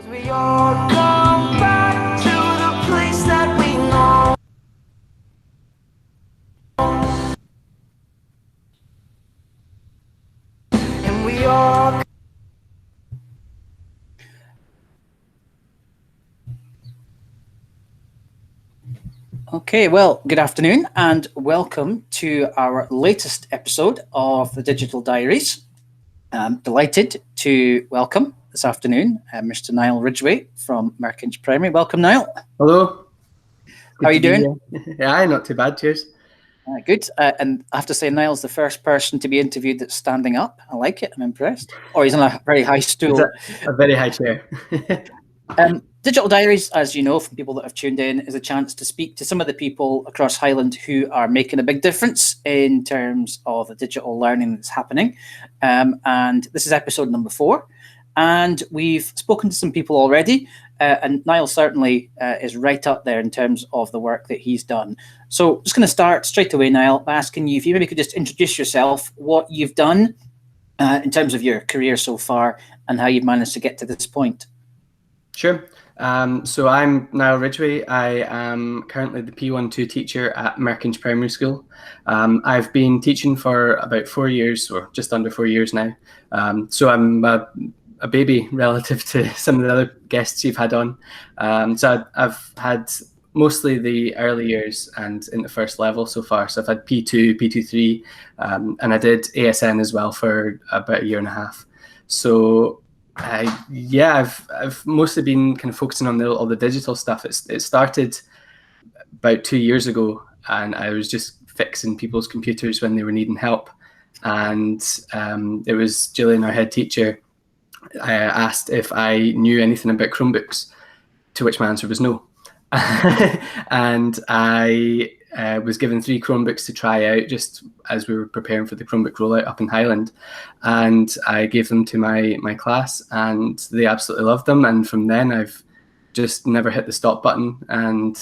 We all come back to the place that we know. And we all Okay, well, good afternoon and welcome to our latest episode of the Digital Diaries. I'm delighted to welcome this afternoon Mr. Niall Ridgway from Merkinch Primary. Welcome, Niall. Hello. How are you doing? Yeah, not too bad. Cheers. Good. And I have to say, Niall's the first person to be interviewed that's standing up. I like it. I'm impressed. Or he's on a very high stool. A very high chair. Digital Diaries, as you know from people that have tuned in, is a chance to speak to some of the people across Highland who are making a big difference in terms of the digital learning that's happening. And this is episode number 4. And we've spoken to some people already. And Niall certainly is right up there in terms of the work that he's done. So just going to start straight away, Niall, by asking you if you maybe could just introduce yourself, what you've done in terms of your career so far and how you've managed to get to this point. Sure. So I'm Niall Ridgway. I am currently the P1-2 teacher at Merkinch Primary School. I've been teaching for about 4 years, or just under 4 years now. So I'm a baby relative to some of the other guests you've had on. So I've had mostly the early years and in the first level so far. So I've had P2, P2-3, and I did ASN as well for about 1.5 years. So I've mostly been kind of focusing on all the digital stuff. It started about 2 years ago, and I was just fixing people's computers when they were needing help. And it was Gillian, our head teacher, asked if I knew anything about Chromebooks, to which my answer was no. And I was given 3 Chromebooks to try out just as we were preparing for the Chromebook rollout up in Highland. And I gave them to my class, and they absolutely loved them. And from then, I've just never hit the stop button and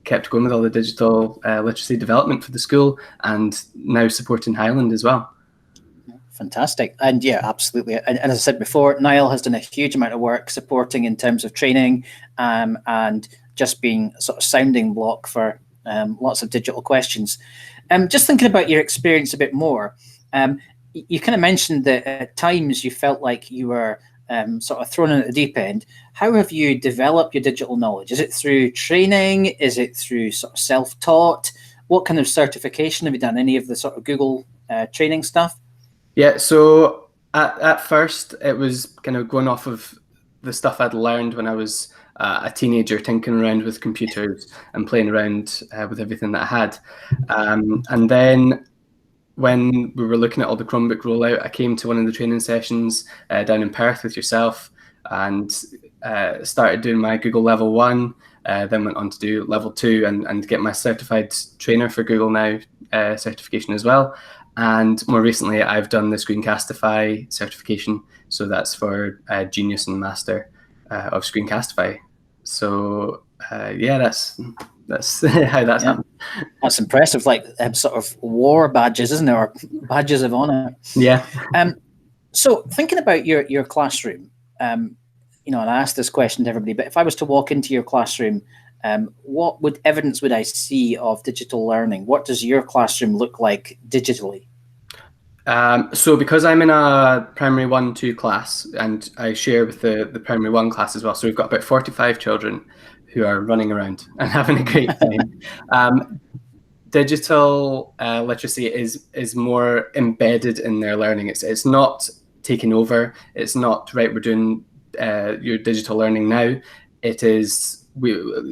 kept going with all the digital literacy development for the school, and now supporting Highland as well. Fantastic. And yeah, absolutely. And as I said before, Niall has done a huge amount of work supporting in terms of training and just being a sort of sounding block for lots of digital questions. Just thinking about your experience a bit more, you kind of mentioned that at times you felt like you were sort of thrown in at the deep end. How have you developed your digital knowledge? Is it through training? Is it through sort of self-taught? What kind of certification have you done? Any of the sort of Google training stuff? Yeah, so at first it was kind of going off of the stuff I'd learned when I was a teenager, tinkering around with computers and playing around with everything that I had. And then when we were looking at all the Chromebook rollout, I came to one of the training sessions down in Perth with yourself and started doing my Google Level 1, then went on to do Level 2 and get my certified trainer for Google Now certification as well. And more recently, I've done the Screencastify certification. So that's for Genius and Master of Screencastify. So that's how that's happened. That's impressive, like sort of war badges, isn't it, or badges of honor? Yeah. So thinking about your classroom, and I asked this question to everybody, but if I was to walk into your classroom, what evidence would I see of digital learning? What does your classroom look like digitally? So because I'm in a primary 1-2 class, and I share with the primary 1 class as well, so we've got about 45 children who are running around and having a great time. Digital literacy is more embedded in their learning. It's not taking over. It's not, right, we're doing your digital learning now. It is,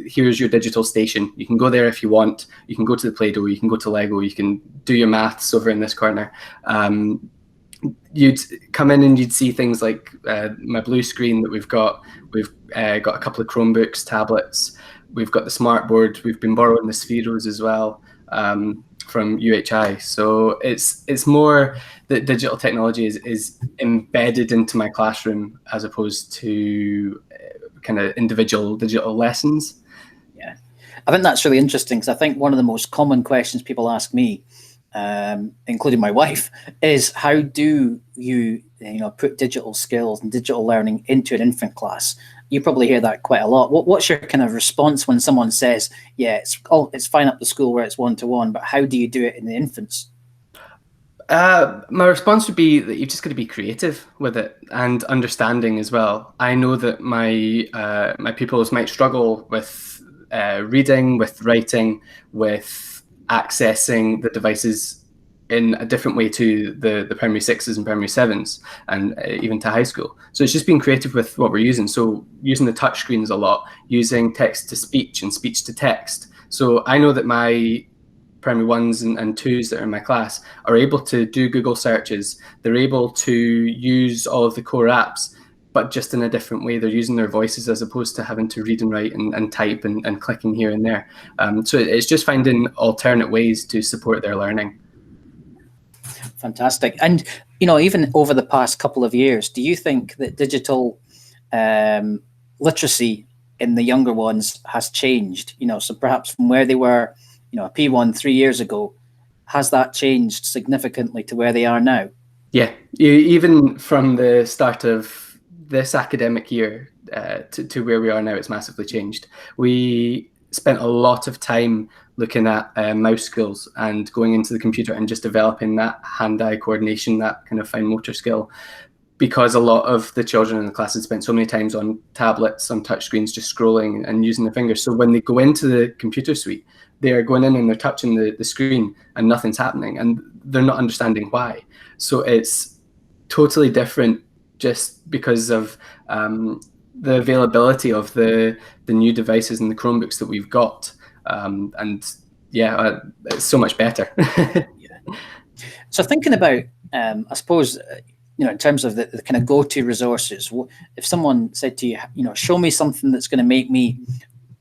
here's your digital station. You can go there if you want. You can go to the Play-Doh. You can go to Lego. You can do your maths over in this corner. You'd come in and you'd see things like my blue screen that we've got. We've got a couple of Chromebooks, tablets. We've got the smart board. We've been borrowing the Spheros as well from UHI. So it's more that digital technology is embedded into my classroom as opposed to kind of individual digital lessons. Yeah, I think that's really interesting, because I think one of the most common questions people ask me, including my wife, is how do you put digital skills and digital learning into an infant class? You probably hear that quite a lot. What's your kind of response when someone says, yeah, it's fine up the school where it's one-to-one, but how do you do it in the infants? My response would be that you've just got to be creative with it and understanding as well. I know that my pupils might struggle with reading, with writing, with accessing the devices in a different way to the primary sixes and primary sevens, and even to high school. So it's just being creative with what we're using. So using the touch screens a lot, using text to speech and speech to text. So I know that my primary ones and twos that are in my class are able to do Google searches. They're able to use all of the core apps, but just in a different way. They're using their voices as opposed to having to read and write and type and clicking here and there. So it's just finding alternate ways to support their learning. Fantastic. And, even over the past couple of years, do you think that digital literacy in the younger ones has changed? So perhaps from where they were, a P1 3 years ago, has that changed significantly to where they are now? Yeah, even from the start of this academic year to where we are now, it's massively changed. We spent a lot of time looking at mouse skills and going into the computer and just developing that hand-eye coordination, that kind of fine motor skill, because a lot of the children in the class had spent so many times on tablets, on touchscreens, just scrolling and using their fingers. So when they go into the computer suite, they are going in and they're touching the screen and nothing's happening, and they're not understanding why. So it's totally different just because of the availability of the new devices and the Chromebooks that we've got. And yeah, it's so much better. Yeah. So thinking about, I suppose, in terms of the kind of go-to resources, if someone said to you, show me something that's going to make me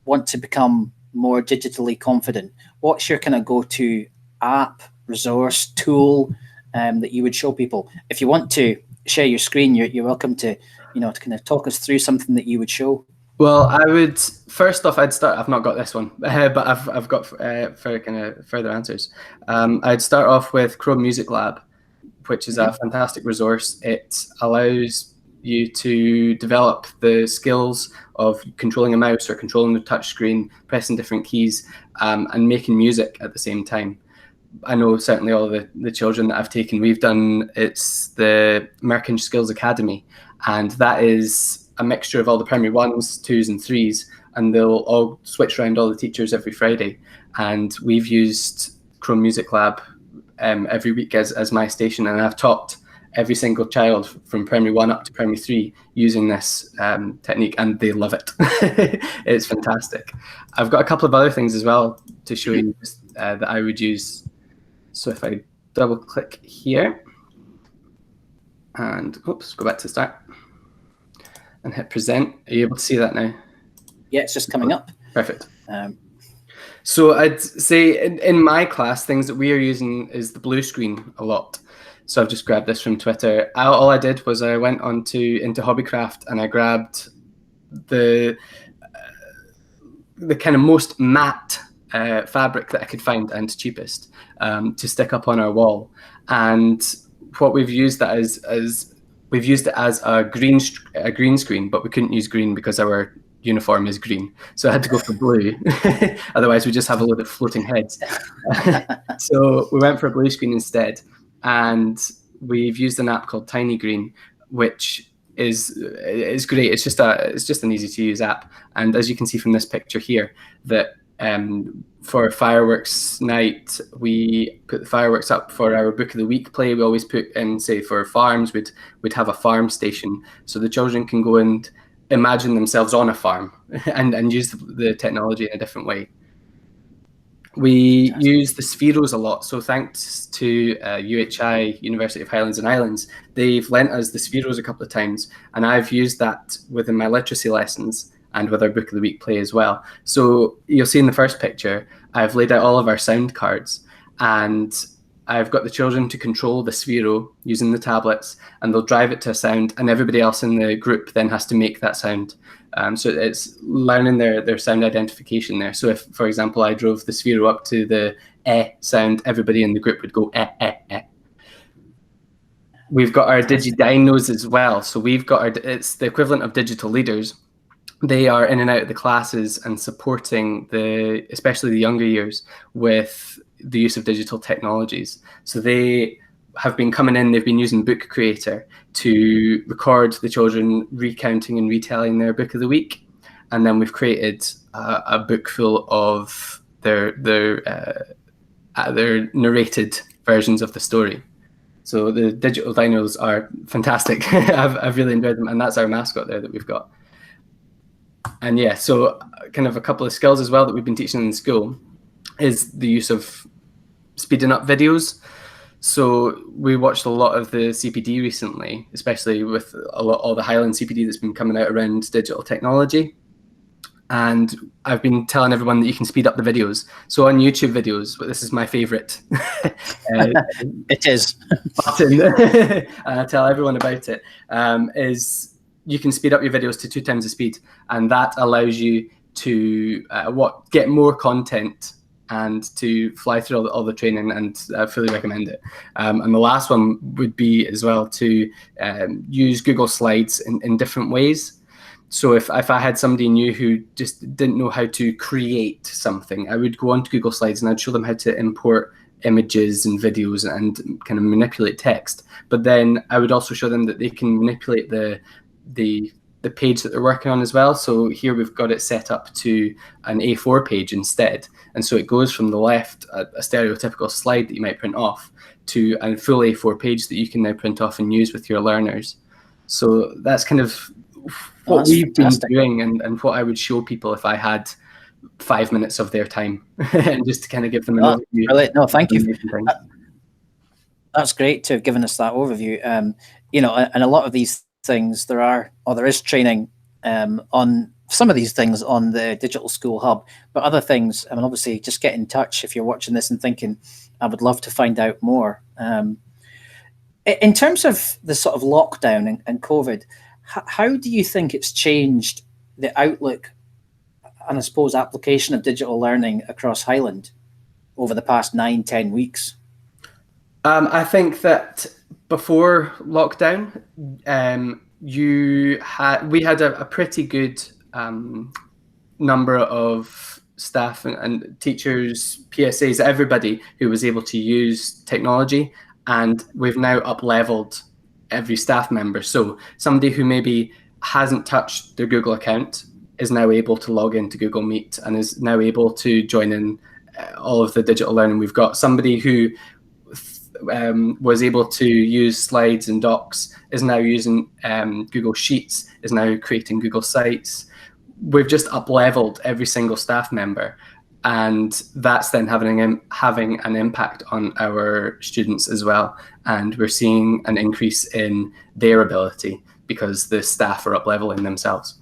want to become more digitally confident, what's your kind of go-to app, resource, tool that you would show people? If you want to share your screen, you're welcome to, to kind of talk us through something that you would show. Well, I would first off, I'd start. I've not got this one, but I've got for kind of further answers. I'd start off with Chrome Music Lab, which is a fantastic resource. It allows you to develop the skills of controlling a mouse or controlling the touch screen, pressing different keys, and making music at the same time. I know certainly all the children that I've taken, we've done, it's the Merkinch Skills Academy, and that is a mixture of all the primary ones, twos and threes, and they'll all switch around all the teachers every Friday. And we've used Chrome Music Lab every week as my station, and I've taught every single child from primary 1 up to primary 3 using this technique, and they love it. It's fantastic. I've got a couple of other things as well to show you that I would use. So if I double click here and oops, go back to the start and hit present, are you able to see that now? Yeah, it's just coming up. Perfect. So I'd say in my class, things that we are using is the blue screen a lot. So I've just grabbed this from Twitter. All I did was I went into Hobbycraft and I grabbed the kind of most matte fabric that I could find and cheapest to stick up on our wall. And what we've used that as we've used it as a green screen, but we couldn't use green because our uniform is green, so I had to go for blue. Otherwise we just have a load of floating heads. So we went for a blue screen instead, and we've used an app called Tiny Green, which is great. It's just an easy to use app, and as you can see from this picture here, that for fireworks night, we put the fireworks up. For our book of the week play, we always put in, say for farms, we'd have a farm station, so the children can go and imagine themselves on a farm and use the technology in a different way. We use the Spheros a lot. So thanks to UHI, University of Highlands and Islands, they've lent us the Spheros a couple of times, and I've used that within my literacy lessons and with our book of the week play as well. So you'll see in the first picture, I've laid out all of our sound cards, and I've got the children to control the Sphero using the tablets, and they'll drive it to a sound, and everybody else in the group then has to make that sound. So it's learning their sound identification there. So if, for example, I drove the Sphero up to the sound, everybody in the group would go . We've got our DigiDinos as well. So we've got it's the equivalent of digital leaders. they are in and out of the classes and supporting especially the younger years with the use of digital technologies. So they have been coming in, they've been using Book Creator to record the children recounting and retelling their book of the week. And then we've created a book full of their narrated versions of the story. So the digital dinos are fantastic. I've really enjoyed them, and that's our mascot there that we've got. And yeah, so kind of a couple of skills as well that we've been teaching in school is the use of speeding up videos. So we watched a lot of the CPD recently, especially with all the Highland CPD that's been coming out around digital technology. And I've been telling everyone that you can speed up the videos. So on YouTube videos, but this is my favorite. It is. Button, and I tell everyone about it, is you can speed up your videos to 2 times the speed. And that allows you to get more content and to fly through all the training, and I fully recommend it. And the last one would be as well to use Google Slides in different ways. So if I had somebody new who just didn't know how to create something, I would go onto Google Slides and I'd show them how to import images and videos and kind of manipulate text. But then I would also show them that they can manipulate the page that they're working on as well. So here we've got it set up to an A4 page instead. And so it goes from the left, a stereotypical slide that you might print off, to a full A4 page that you can now print off and use with your learners. So that's kind of what we've been doing, and what I would show people if I had 5 minutes of their time, and just to kind of give them an overview. Brilliant. No, thank you. That's great to have given us that overview. And a lot of these things, there is training on some of these things on the Digital School Hub, but other things, obviously just get in touch if you're watching this and thinking, I would love to find out more. In terms of the sort of lockdown and COVID, how do you think it's changed the outlook and I suppose application of digital learning across Highland over the past 9-10 weeks? I think that before lockdown, we had a pretty good number of staff and teachers, PSAs, everybody who was able to use technology, and we've now up-leveled every staff member. So somebody who maybe hasn't touched their Google account is now able to log into Google Meet and is now able to join in all of the digital learning. We've got somebody who was able to use slides and docs, is now using Google Sheets, is now creating Google Sites. We've just up-leveled every single staff member, and that's then having an impact on our students as well. And we're seeing an increase in their ability because the staff are up-leveling themselves.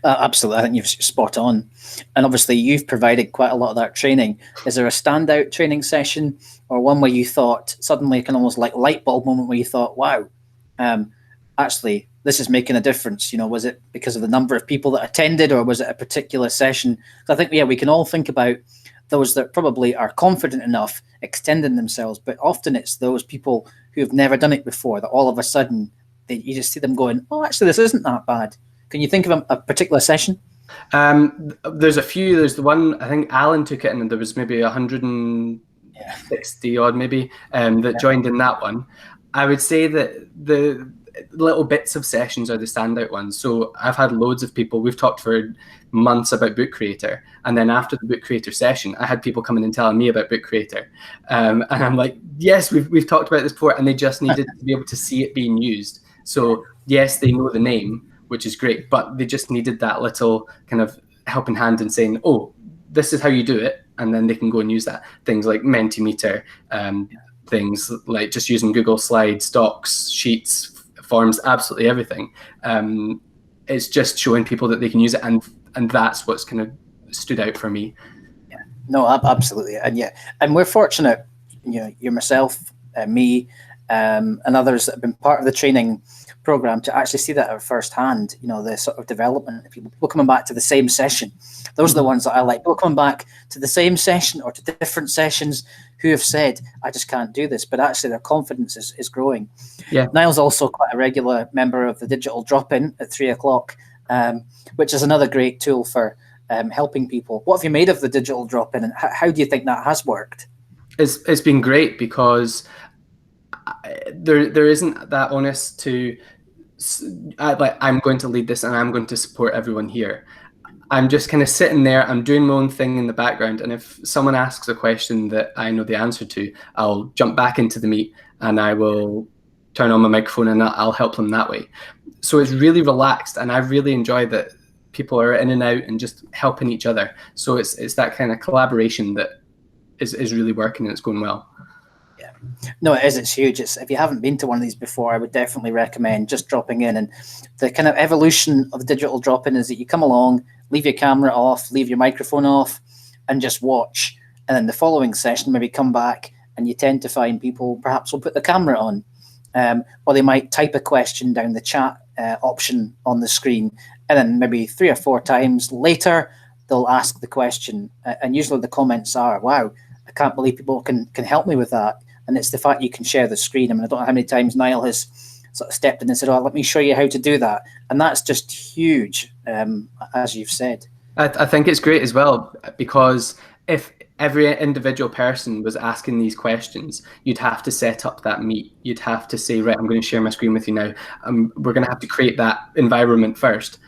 Absolutely. I think you've spot on. And obviously you've provided quite a lot of that training. Is there a standout training session or one where you thought suddenly kind of almost like light bulb moment where you thought, wow, actually this is making a difference? Was it because of the number of people that attended, or was it a particular session? So I think, we can all think about those that probably are confident enough extending themselves, but often it's those people who have never done it before that all of a sudden you just see them going, oh, actually this isn't that bad. Can you think of a particular session? There's a few. There's the one, I think Alan took it, and there was maybe 160 odd maybe that joined in that one. I would say that the little bits of sessions are the standout ones. So I've had loads of people, we've talked for months about Book Creator, and then after the Book Creator session, I had people coming and telling me about Book Creator, and I'm like, yes, we've talked about this before, and they just needed to be able to see it being used. So yes, they know the name, which is great, but they just needed that little kind of helping hand and saying, oh, this is how you do it, and then they can go and use that. Things like Mentimeter, things like just using Google Slides, Docs, Sheets, Forms, absolutely everything. It's just showing people that they can use it, and that's what's kind of stood out for me. Yeah, no, absolutely, and we're fortunate, you myself, me, and others that have been part of the training program to actually see that at first hand, the sort of development of people coming back to the same session. Those are the ones that I like. People coming back to the same session or to different sessions who have said, I just can't do this, but actually their confidence is growing. Yeah. Niall's also quite a regular member of the digital drop-in at 3 o'clock. which is another great tool for helping people. What have you made of the digital drop-in, and how do you think that has worked? It's been great because there isn't that onus to like I'm going to lead this and I'm going to support everyone here. I'm just kind of sitting there, I'm doing my own thing in the background, and if someone asks a question that I know the answer to, I'll jump back into the meet and I will turn on my microphone and I'll help them that way. So it's really relaxed, and I really enjoy that people are in and out and just helping each other. So it's that kind of collaboration that is really working, and it's going well. Yeah, no, it is. It's huge. If you haven't been to one of these before, I would definitely recommend just dropping in. And the kind of evolution of the digital drop-in is that you come along, leave your camera off, leave your microphone off, and just watch. And then the following session, maybe come back, and you tend to find people perhaps will put the camera on, or they might type a question down the chat option on the screen, and then maybe 3 or 4 times later, they'll ask the question. And usually the comments are, "Wow, I can't believe people can help me with that." And it's the fact you can share the screen. I mean, I don't know how many times Niall has sort of stepped in and said, "Oh, let me show you how to do that." And that's just huge, as you've said. I think it's great as well, because if every individual person was asking these questions, you'd have to set up that meet. You'd have to say, right, I'm going to share my screen with you now. We're going to have to create that environment first.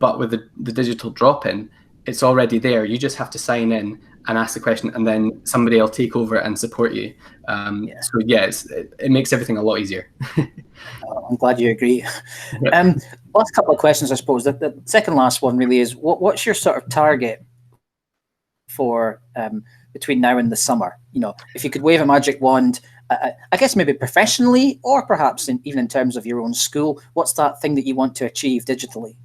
But with the digital drop-in, it's already there. You just have to sign in and ask the question, and then somebody will take over and support you. So yeah, it makes everything a lot easier. I'm glad you agree. Yep. Last couple of questions, I suppose. The second last one really is, what's your sort of target for between now and the summer? You know, if you could wave a magic wand, I guess maybe professionally, or perhaps even in terms of your own school, what's that thing that you want to achieve digitally?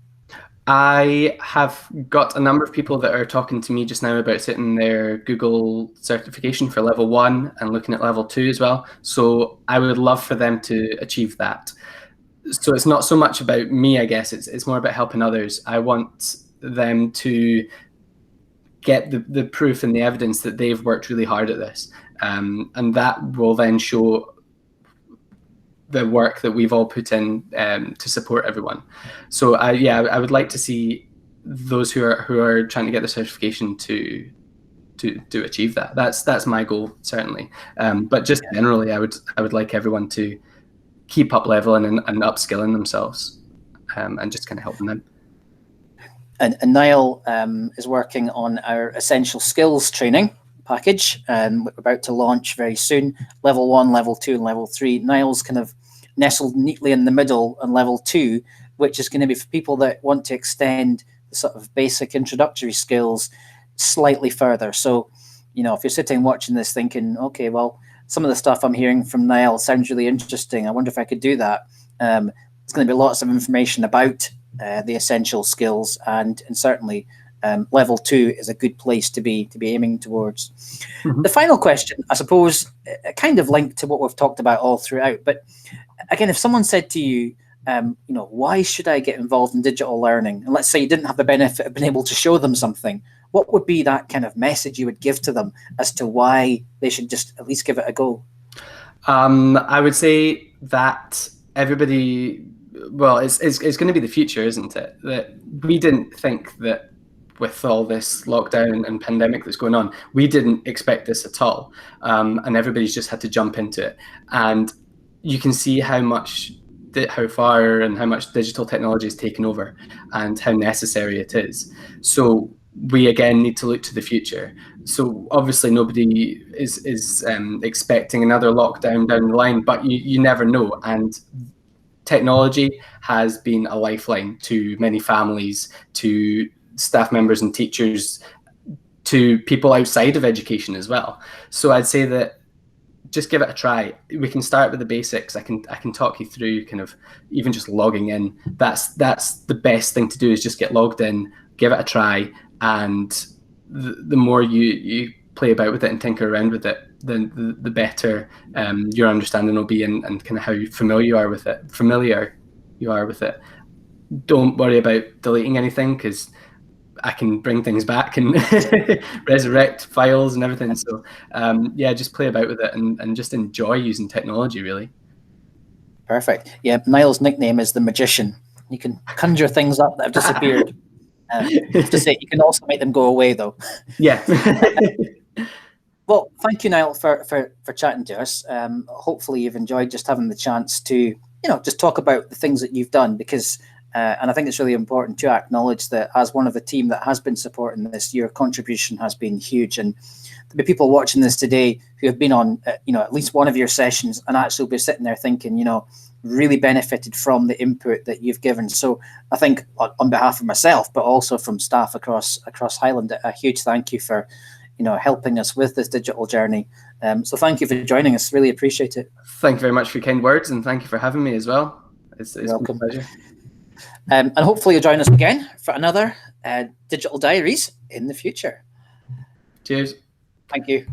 I have got a number of people that are talking to me just now about sitting their Google certification for level 1 and looking at level 2 as well. So I would love for them to achieve that. So it's not so much about me, I guess. It's more about helping others. I want them to get the proof and the evidence that they've worked really hard at this. And that will then show the work that we've all put in to support everyone. So I would like to see those who are trying to get the certification to achieve that. That's my goal, certainly. But just generally, I would like everyone to keep up leveling and upskilling themselves, and just kind of helping them. And Niall is working on our essential skills training package. We're about to launch very soon. Level 1, level 2, and level 3. Niall's kind of nestled neatly in the middle on level 2, which is going to be for people that want to extend the sort of basic introductory skills slightly further. So, you know, if you're sitting watching this thinking, okay, well, some of the stuff I'm hearing from Niall sounds really interesting, I wonder if I could do that. There's going to be lots of information about the essential skills, and certainly level 2 is a good place to be aiming towards. Mm-hmm. The final question, I suppose, kind of linked to what we've talked about all throughout, but again, if someone said to you, you know, why should I get involved in digital learning? And let's say you didn't have the benefit of being able to show them something, what would be that kind of message you would give to them as to why they should just at least give it a go? I would say that everybody, well, it's going to be the future, isn't it? That we didn't think that with all this lockdown and pandemic that's going on, we didn't expect this at all. And everybody's just had to jump into it. And you can see how far and how much digital technology has taken over and how necessary it is. So we again need to look to the future. So obviously nobody is expecting another lockdown down the line, but you never know. And technology has been a lifeline to many families, to staff members and teachers, to people outside of education as well. So I'd say that just give it a try. We can start with the basics. I can talk you through kind of even just logging in. That's the best thing to do, is just get logged in, give it a try, and the more you play about with it and tinker around with it, then the better your understanding will be, and kind of how familiar you are with it. Don't worry about deleting anything, because I can bring things back and resurrect files and everything. So just play about with it and just enjoy using technology, really. Perfect. Yeah, Niall's nickname is the Magician. You can conjure things up that have disappeared. I have to say, you can also make them go away, though. Yeah. Well, thank you, Niall, for chatting to us. Hopefully, you've enjoyed just having the chance to, just talk about the things that you've done, because, and I think it's really important to acknowledge that as one of the team that has been supporting this, your contribution has been huge. And there'll be people watching this today who have been on, at least one of your sessions and actually be sitting there thinking, really benefited from the input that you've given. So I think on behalf of myself, but also from staff across Highland, a huge thank you for helping us with this digital journey. So thank you for joining us. Really appreciate it. Thank you very much for your kind words, and thank you for having me as well. It's been a pleasure. And hopefully you'll join us again for another Digital Diaries in the future. Cheers. Thank you.